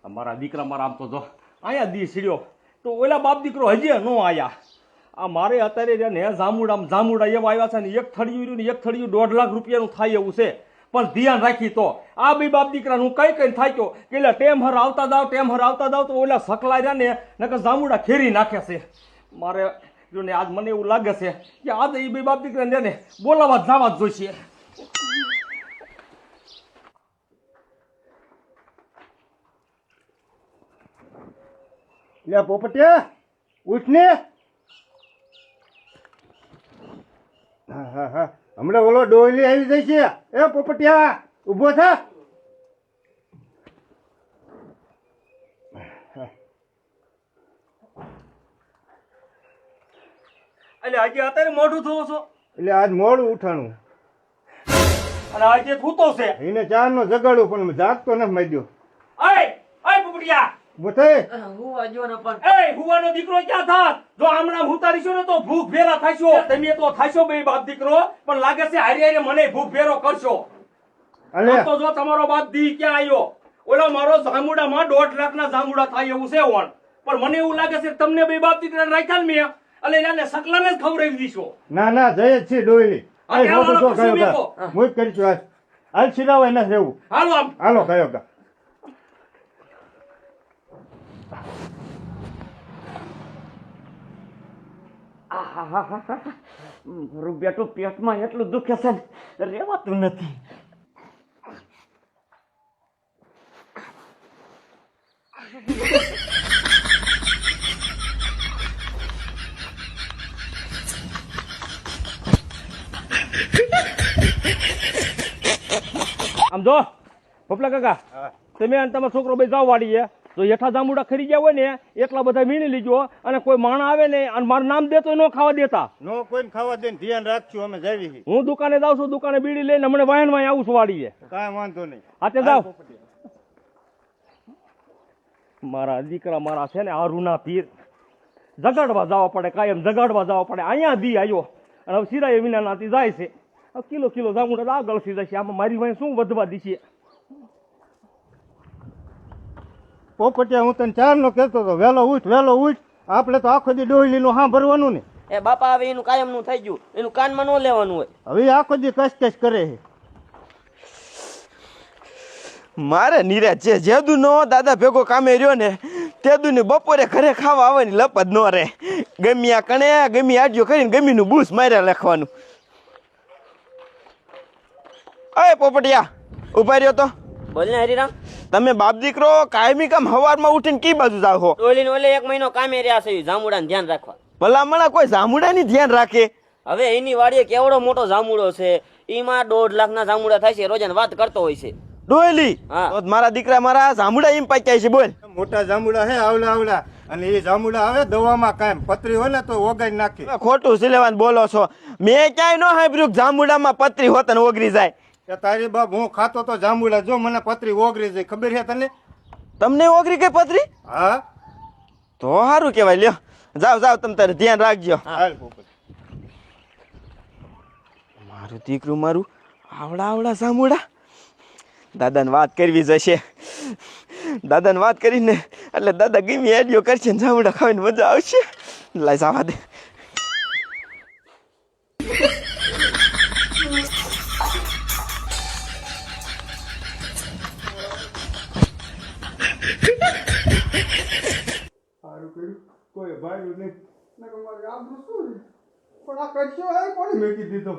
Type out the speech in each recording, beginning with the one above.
મારા દીકરા મારા આમ તો જો અહીંયા દી સીડ્યો તો ઓલા બાપ દીકરો હજી ન આયા. આ મારે અત્યારે ને જામુડા એવા આવ્યા છે ને એક થળિયું રહ્યું ને એક થળિયું 1.5 લાખ રૂપિયાનું થાય એવું છે. પણ ધ્યાન રાખી તો આ બે બાપ દીકરાનું કઈ થાક્યો કે એટલે ટેમ હર આવતા જાવ તો ઓલા સકલા રહ્યા ને નકર જામુડા ખેરી નાખે છે. મારે જો ને આજ મને એવું લાગે છે કે આજ એ બે બાપ દીકરાને ને બોલાવા જવા જ જોઈશે. લે પોપટિયા ઉઠ ને. હા હમણાં ઓલો ડોયલી આવી જાય છે. એ પોપટિયા ઊભો થા. એટલે આજે અત્યારે મોઢું ધોવો છો? એટલે આજ મોડું ઉઠાણું અને આજે થૂતો છે. એને ચારનો જગાડું પણ જાગતો નથી માર્યો. અય પોપટિયા હુવાનો દીકરો ક્યાં થાત? જો હમણાં ઉતારીશું ને તો ભૂખ ભેરા થશો. તમે તો થશો બે બાપ દીકરો, પણ લાગે છે હારી મને ભૂખ ભેરો કરશો. તો જો તમારો બાપ દી ક્યાં આવ્યો? ઓલો મારો જામુડામાં 1.5 લાખના જામુડા થાય એવું છે ઓણ. પણ મને એવું લાગે છે તમને બે બાપ દીકરા રાખ્યા ને મેં એટલે એને સકલાને જ ખવડાવી દીશો. ના જય છે ડોયલી. હું જ કરીશું. હાલ સિરાવાય ના રહેવું. હાલો કયો કા. મારું બેટું પેટમાં એટલું દુખે છે ને રેવાતું નથી. આમ જો પપલા કાકા, તમે અને તમારો છોકરો બે જાવ વાડીએ. જો હેઠા જાંબુડા ખરી ગયા હોય ને એટલા બધા વીણી લીજો, અને કોઈ માણા આવે ને અને મારું નામ દેતો ન ખાવા દેતા. નો કોઈ ખાવા દે, ધ્યાન રાખજો. અમે જાવી. હું દુકાને જાઉં છું, દુકાને બીડી લઈને હમણાં વાયણ આવું છું વાડીએ. કાંઈ વાંધો નહીં. હાથે જાવ. મારા દીકરા મારા છે ને આ રૂના પીર જગાડવા જવા પડે, કાયમ જગાડવા જવા પડે. અહીંયા દી આવ્યો અને હવે સિરાય વિના નાતી જાય છે. કિલો જાંબુડા આગળ સી જશે. આમાં મારી વાય શું વધવા દીશે? પોપટિયા હું તને ચારનો કહેતો હતો, વહેલો ઉઠ. આપણે તો આખો દી ડોયલીનું સાંભળવાનું ને. એ બાપા હવે એનું કાયમ નું થઈ ગયું, એનું કાનમાં ન લેવાનું હોય. હવે આખો દી કસ કરે છે. મારે નીરજ છે જેદુ નો દાદા ભેગો કામે રહ્યો ને તેદુ ને બપોરે ઘરે ખાવા આવવાની લપત ન રહે. ગમ્યા કણે ગમી આડ્યો કરીને ગમીનું બૂસ માર્યા લખવાનું. અય પોપટિયા ઉભા રહ્યો તો. બોલ ને હરીરામ. તમે બાપ દીકરો કાયમી કામ હવારમાં ઉઠીને કઈ બાજુ જાવ છો? ડોલીને ઓલે 1 મહિનો કામે રહ્યા છે જામુડાને ધ્યાન રાખવા. ભલામણા કોઈ જામુડાની ધ્યાન રાખે? હવે એની વાડીએ કેવડો મોટો જામુડો છે, એમાં 1.5 લાખના જામુડા થાય છે. રોજાને વાત કરતો હોય છે. ડોયલી મારા દીકરા મારા જામુડા એમ પાક્યા છે. બોલ. મોટા જામુડા હે આવડા અને એ જામુડા આવે દવામાં કાયમ પતરી હોય ને તો ઓગાળી નાખે. ખોટું સિલેવાન બોલો છો. મેં ક્યાંય ન સાંભળ્યું જામુડામાં પતરી હોત ને ઓગરી જાય. તારી બાપ હું ખાતો તો જાંબુડા, જો મને પતરી ઓગરી જાય. ખબર છે તને? તમને ઓગરી કઈ પતરી? હા તો સારું કેવાય. લ્યો જાવ તમે તારે ધ્યાન રાખજો. મારું દીકરું મારું આવડા જાંબુડા. દાદાને વાત કરવી જશે. દાદાને વાત કરીને એટલે દાદા ગમી એડિયો કરશે ને જાંબુડા ખાવાની મજા આવશે. લાય જવા દે. કોઈ ભાઈ નહીં પણ આ કરશો કોને મેકી દીધો.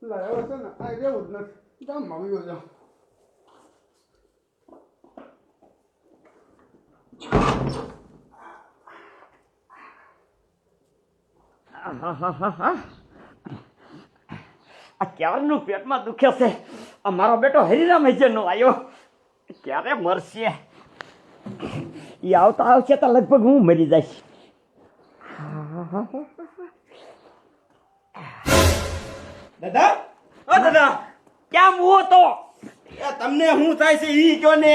લાવ્યો છે ને આ રહેવું જ નથી. ગામમાં આવ્યો જાઉં. આ ક્યારનું પેટમાં દુખે છે. આ મારો બેટો હરીરામ હજે નો આવ્યો. ક્યારે મરશે? એ આવશે તો લગભગ હું મરી જઈશ. દાદા ક્યાં મુવો તો? તમને શું થાય છે ઈ કયો ને.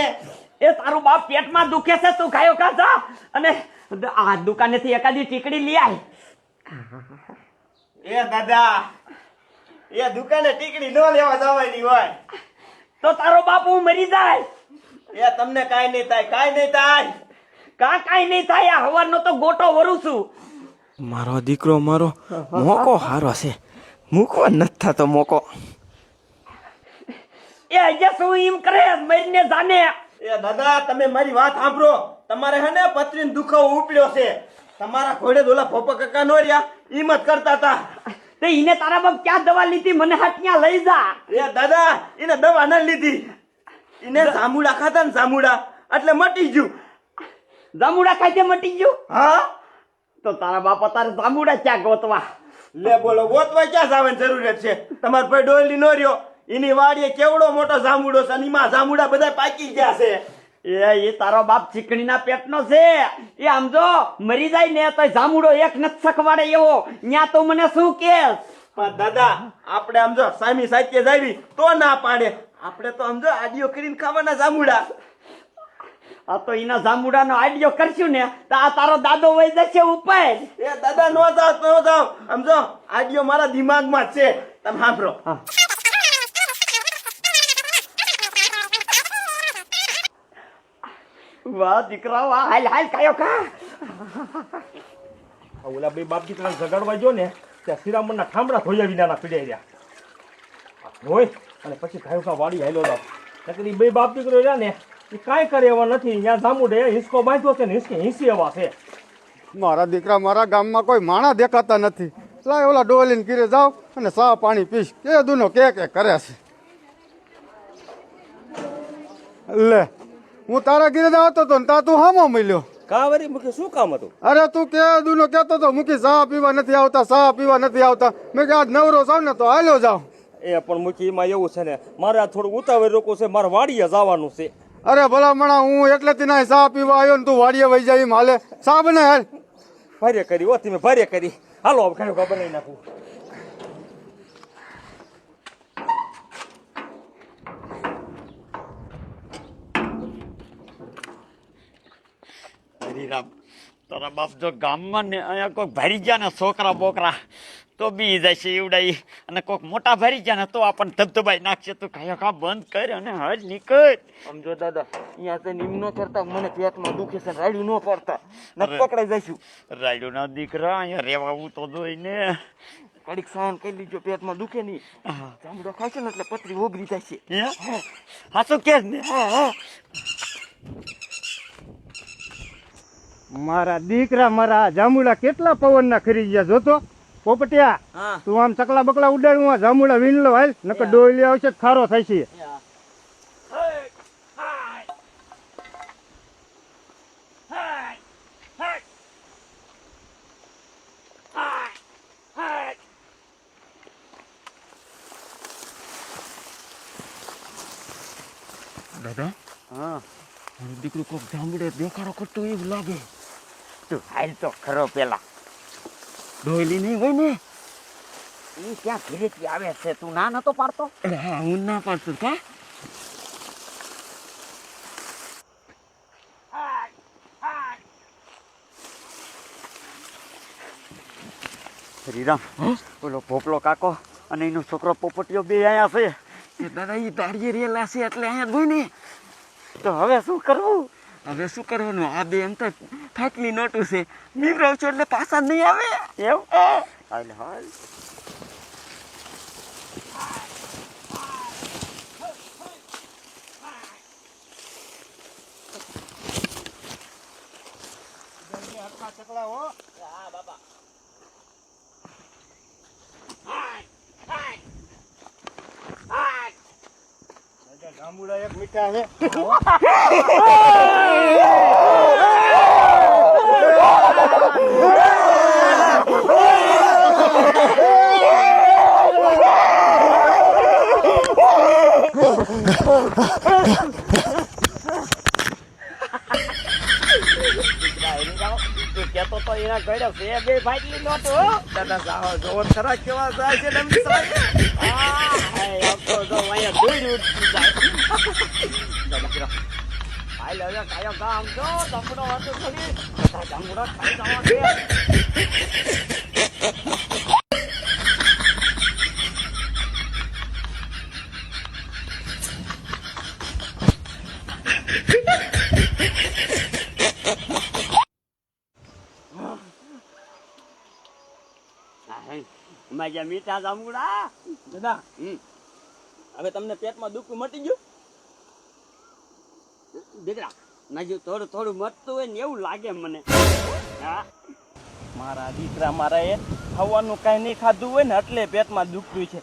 એ તારું બાપ પેટમાં દુખે છે, તું ખાયો જા અને આ દુકાનેથી એકાદી ટીકડી લઈ આય. એ દાદા એ દુકાને ટીકડી ન લેવા જવાની હોય તો તારો બાપ હું મરી જાય. એ તમને કાંઈ નહીં થાય, કાંઈ નહીં થાય. કાંઈ નહીં થાય. આ હવારનો તો ગોટો વરું છું. મારો દીકરો મારો મોકો હારો છે, મૂકવા નથી થતો મોકો. એ હજે શું એમ કરે મરીને જાને. એ દાદા તમે મારી વાત સાંભળો. તમારે હે ને પથરીનો દુખાવો ઉપડ્યો છે. તમારા ઘોડે ઓલા પોપા કાકા નો રહ્યા હિંમત કરતા હતા. તે ઈને તારા બાપ ક્યાં દવા લીધી મને હાથ ત્યાં લઈ જા. એ દાદા એને દવા ન લીધી, એને જામુડા ખાધા ને જામુડા એટલે મટી ગયું. જામુડા ખાઈ મટી ગયું. હા તો તારા બાપા તારે જામુડા ક્યાં ગોતવા. લે બોલો ગોતવા ક્યાં જવાની જરૂરિયાત છે? તમારો ભાઈ ડોયલી નો રહ્યો, એની વાડીએ કેવડો મોટો જામુડો છે, એમાં જામુડા બધા પાકી ગયા છે. એ તારો બાપ ચીકણીના પેટનો છે. એ આમ જો મરી જાય ને તો જામુડો એક નથી સખવાડે એવો. ન્યા તો મને શું કેસ? પણ દાદા આપણે આમ જો સામી સાચે જાવી તો ના પાડે. આપણે તો આમ જો આડીઓ કરીને ખાવાના જામુડા. આ તો એના જામુડાનો આઈડિયો કરશું ને તો આ તારો દાદો વહી જશે ઉપર. એ દાદા નો જાવ આમ જો આડીઓ મારા દિમાગમાં જ છે. તમે સાંભળો. વાહ દીકરા વાહ. હાલ હાલ કાયો કા. ઓલા બે બાપ દીકરાને જગાડવા જો ને ત્યાં શ્રીરામના ઠામડા ધોયા વિનાના પીડાઈ રહ્યા હોય અને પછી ગાયો કા વાડી હાલો જાવ. નકર ઈ બે બાપ દીકરો રહ્યા ને એ કાંઈ કરે એવા નથી. ત્યાં જામુડે હિંચકો બાંધ્યો છે ને હિંચકે હિંસી એવા છે. મારા દીકરા મારા ગામમાં કોઈ માણા દેખાતા નથી. લાય ઓલા ડોલીને કીરે જાવ અને ચા પાણી પીશ. કે દુનો કે કરે છે. લે હું તારા ઘીરે આવતો હતો ને તા તું હામો મળ્યો. કા વરી મુકે શું કામ હતું? અરે તું કે દુનો કહેતો હતો મૂકી ચા પીવા નથી આવતા, ચા પીવા નથી આવતા. મેં કે આજ નવરો જાવ ને તો હાલ્યો જાવ. એ પણ મુકી એમાં એવું છે ને મારે આ થોડું ઉતાવળ રોકવું છે, મારે વાડીએ જવાનું છે. અરે ભલા મણા હું એટલેથી ના ચા પીવા આવ્યો ને તું વાડીએ વહી જાય એમ હાલે. ચા બને હાલ. ભારે કરી હો તમે ભારે કરી. હાલો હવે ખાયો ખબર નહીં નાખું. હરીરામ તારા બાપ જો ગામમાં ને અહીંયા કોઈક ભરી ગયા ને છોકરા બોકરા તો બી જાય છે એવડાઈ, અને કોઈક મોટા ભરી ગયા ને તો આપણને ધબધબાઈ નાખશે. તો કાયો કા બંધ કર અને હાલ નીકળ. સમજો દાદા અહીંયા તો નિમ ન કરતા મને પેટમાં દુખે છે, રાડ્યું ન પડતા ન પકડાઈ જઈશું. રાયડો ના દીકરા અહીંયા રેવાવું તો જોઈને કડીક સહન કરી લીજો, પેટમાં દુખે નહીં. જામડો ખાશે ને એટલે પતરી ઓગળી જાય છે. હા શું કે ને. મારા દીકરા મારા જામુડા કેટલા પવનના ખરી ગયા જોતો. પોપટિયા તું આમ ચકલા બકલા ઉડાડું જામુડા વીણ લો હાલ, નકર ડોયલી આવશે ખારો થાય છે. દાદા હા મારું દીકરું કોક જામડે દેખાડો કરતો એવું લાગે. તું હાલ તો ખરો પેલા. ડોયલી નહીં હોય ને એ ત્યાં ઘરેથી આવે છે. તું ના નતો પાડતો? હા હું ના પાડતો. કા શ્રીરામ ઓલો ભોપલો કાકો અને એનો છોકરો પોપટીઓ બે અહીંયા છે. દાદા એ દાડીએ રેલા છે એટલે અહીંયા જોઈ ને. તો હવે શું કરવું? હવે શું કરવાનું? આ બે એમ તો ફાટલી નોટું છે. નીવરાવ છો એટલે પાછા નહીં આવે એવું. હાલ હાલ જાંબુડા એક મીઠા છે. કેતો તો એના ગળે છે બે ભાઈ નોટો. દાદા જાઓ જોવો ખરા કેવા જાય છે લંબી સાઈ. તો જો અહીંયા દોડી ઉઠી જાય. દાદા હાલ હવે કાયો ગામ જો જામડો હતો થોડી જામડો ખાઈ જવા દે. માગ્યા મીઠા જાંબુડા. દાદા હમ. હવે તમને પેટમાં દુખવું મટી ગયું? દીકરા નાજુ થોડું થોડું મરતું હોય ને એવું લાગે મને. હા મારા દીકરા મારા એ ખાવાનું કાંઈ નહીં ખાધું હોય ને એટલે પેટમાં દુખતું છે.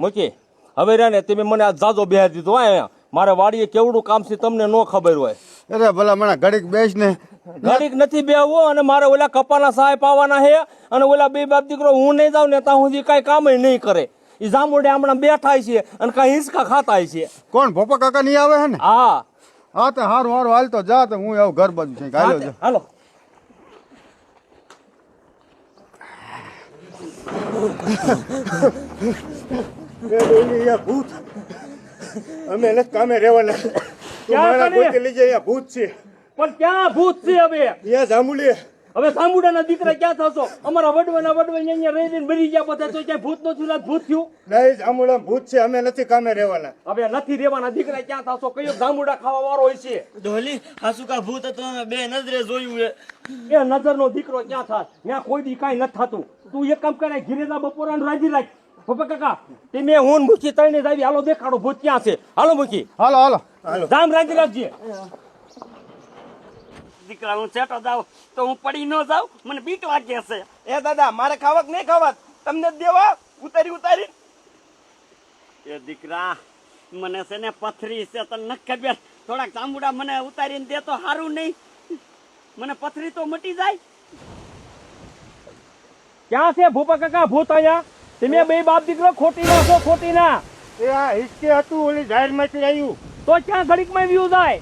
મૂકી હવે રે ને તમે મને આ જાજો બેહાર દીધો અહીંયા મારે વાડીએ કેવડું કામ છે તમને નો ખબર હોય. અરે ભલા મને ઘડીક બેસ ને. ઘડીક નથી બેહવો અને મારે ઓલા કપાના સહાય પાવાના હે અને ઓલા બે બાપ દીકરો હું નહીં જાઉં ને ત્યાં સુધી કાંઈ કામ નહીં કરે. એ જામુડે હમણાં બેઠા છે અને કાંઈ હિંચકા ખાતા છે. કોણ ભોપા કાકા નહીં આવે હે ને? હા હા તો હારું હારું હાલ તો જા તો હું આવું ઘર બાજુ છે હાલ્યો જા. હાલો. ભૂત અમે નથી કામે રહેવાના. ક્યાં કને? લઈ જાય ભૂત છે. પણ ક્યાં ભૂત છે હવે? ત્યાં જાંબુલી હવે સાંભળાના દીકરા ક્યાં થશો? અમારા વડવાના વડવા અહીંયા રહી રહીને મરી ગયા બધા તો ક્યાંય ભૂત નો થયું ભૂત થયું? નહીં જાંબુડા ભૂત છે અમે નથી કામે રહેવાના. હવે નથી રેવાના દીકરા ક્યાં થશો? કયો જાંબુડા ખાવા વાળો હોય છે? ડોલી હાસુકા ભૂત હતો બે નજરે જોયું એ નજરનો દીકરો ક્યાં થાત? ત્યાં કોઈ દી કાંઈ નથી થતું. તું એક કામ કરે ઘીરે જા બપોરાનું રાજી રાખ. પપ્પા કાકા તમે હું મૂકી તઈને જ આવી. હાલો દેખાડો ભૂત ક્યાં છે. હાલો મૂકી હાલો હાલો હાલો જામ રાજી રાખજે. દીકરા હું સેટો જાઉં તો હું પડી ન જાઉં, મને બીક લાગે છે. એ દાદા મારે ખાવક નહીં ખાવા તમને જ દેવા ઉતારી ઉતારી. એ દીકરા મને છે ને પથરી છે તને નથી ખબર. થોડાક જાંબુડા મને ઉતારીને દે તો સારું નહીં. મને પથરી તો મટી જાય. ક્યાં છે ભૂપા કાકા ભૂત અહીંયા? તમે બે બાપ દીકરો ખોટી ના છો ખોટી ના. એ આ હિસ્કે હતું ઓલી જાહેર માંથી આવ્યું. તો ક્યાં ઘડીકમાં વ્યૂ જાય?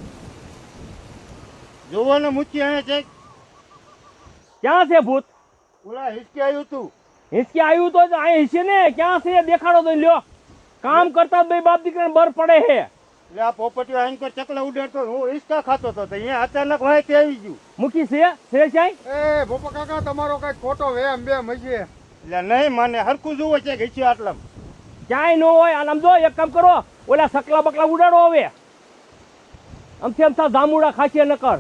જોવો ને મૂકી અહીંયા છે. ક્યાં છે ભૂત? ઓલા હિસ્કે આવ્યું તું. હિંચકે આવ્યું તો અહીં હિંચે ને ક્યાં છે દેખાડો તો લ્યો. કામ કરતા બે બાપ દીકરાને બર પડે છે. એટલે આ પોપટીઓ આઈને પર ચકલા ઉડાડતો હું હિસ્કા ખાતો હતો તો અહીંયા અચાનક માહિતી આવી ગયું. મૂકી છે સાહેબ? એ ભોપા કાકા તમારો કઈ ખોટો વેમ બેમ હશે. એટલે નહીં માને હરખું જોવો છે કે હિસ્સે આટલા ક્યાંય ન હોય. આમ જો એક કામ કરો ઓલા સકલા બકલા ઉડાડો. હવે આમથી આમ જામુડા ખાશે નકર.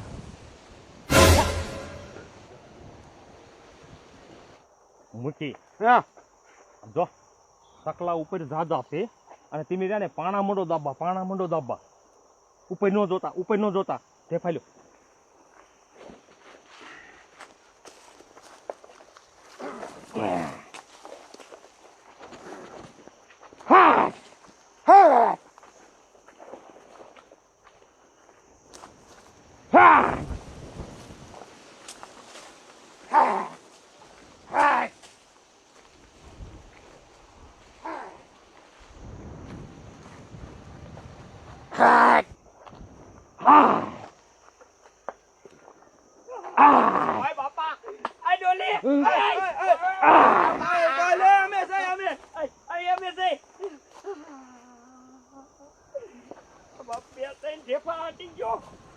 મૂકી હા જો સકલા ઉપર જાદા છે અને તમે ત્યાં પાણા મંડો દાબા ઉપર ન જોતા તે ફાલ્યો.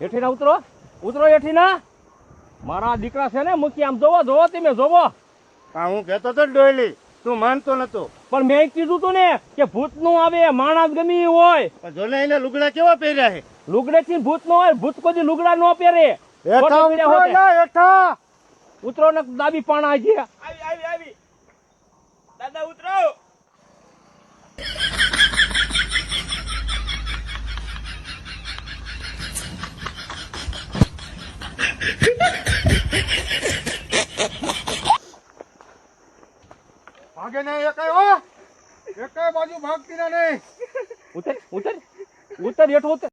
હેઠી ના ઉતરો હેઠી ના. મારા દીકરા છે ને મૂકી આમ જોવો તમે જોવો. હા હું કહેતો તો ડોયલી તું માનતો નતો. પણ મેં કીધું તું ને કે ભૂત નું આવે માણસ ગમી હોય. પણ જો ને એને લુગડા કેવા પહેર્યા છે. લુગડે થી ભૂત નો હોય. ભૂત કોઈ લુગડા નો પહેરે. હેઠા ઉતરો હેઠા. ઉતરો ને દાબી પાણા છે. આવી દાદા ઉતરો. ભાગે ને એકાય બાજુ ભાગતી ના નહીં. ઉતર હેઠો ઉતર.